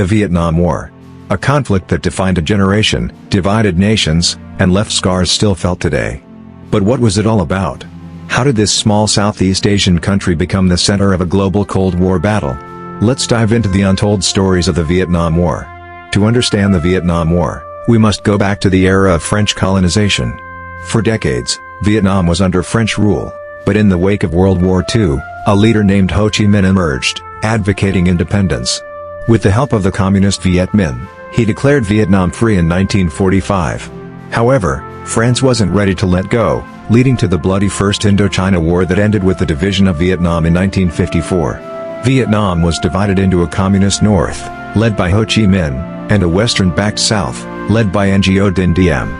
The Vietnam War. A conflict that defined a generation, divided nations, and left scars still felt today. But what was it all about? How did this small Southeast Asian country become the center of a global Cold War battle? Let's dive into the untold stories of the Vietnam War. To understand the Vietnam War, we must go back to the era of French colonization. For decades, Vietnam was under French rule, but in the wake of World War II, a leader named Ho Chi Minh emerged, advocating independence. With the help of the communist Viet Minh, he declared Vietnam free in 1945. However, France wasn't ready to let go, leading to the bloody First Indochina War that ended with the division of Vietnam in 1954. Vietnam was divided into a communist north, led by Ho Chi Minh, and a western-backed south, led by Ngo Dinh Diem.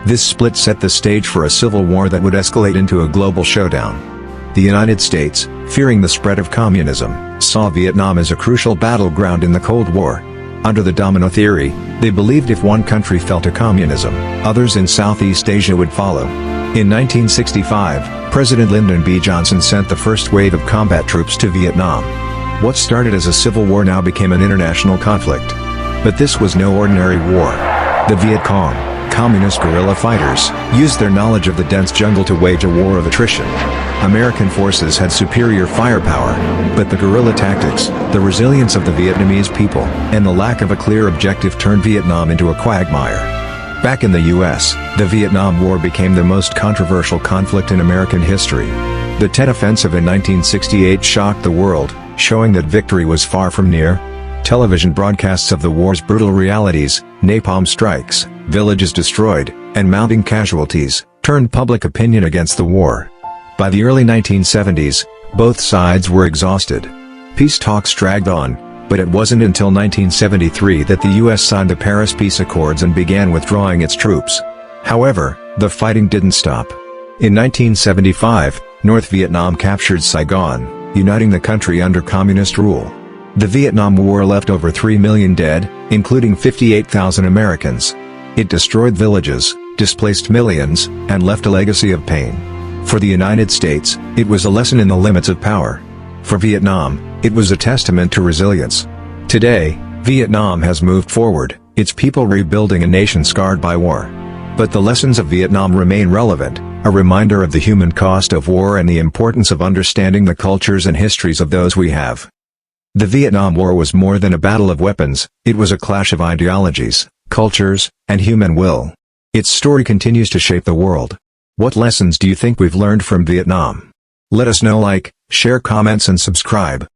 This split set the stage for a civil war that would escalate into a global showdown. The United States, fearing the spread of communism, saw Vietnam as a crucial battleground in the Cold War. Under the domino theory, they believed if one country fell to communism, others in Southeast Asia would follow. In 1965, President Lyndon B. Johnson sent the first wave of combat troops to Vietnam. What started as a civil war now became an international conflict. But this was no ordinary war. The Viet Cong, communist guerrilla fighters, used their knowledge of the dense jungle to wage a war of attrition. American forces had superior firepower, but the guerrilla tactics, the resilience of the Vietnamese people, and the lack of a clear objective turned Vietnam into a quagmire. Back in the U.S., the Vietnam War became the most controversial conflict in American history. The Tet Offensive in 1968 shocked the world, showing that victory was far from near. Television broadcasts of the war's brutal realities, napalm strikes, villages destroyed, and mounting casualties, turned public opinion against the war. By the early 1970s, both sides were exhausted. Peace talks dragged on, but it wasn't until 1973 that the U.S. signed the Paris Peace Accords and began withdrawing its troops. However, the fighting didn't stop. In 1975, North Vietnam captured Saigon, uniting the country under communist rule. The Vietnam War left over 3 million dead, including 58,000 Americans. It destroyed villages, displaced millions, and left a legacy of pain. For the United States, it was a lesson in the limits of power. For Vietnam, it was a testament to resilience. Today, Vietnam has moved forward, its people rebuilding a nation scarred by war. But the lessons of Vietnam remain relevant, a reminder of the human cost of war and the importance of understanding the cultures and histories of those we have. The Vietnam War was more than a battle of weapons, it was a clash of ideologies, cultures, and human will. Its story continues to shape the world. What lessons do you think we've learned from Vietnam? Let us know. Like, share, comments and subscribe.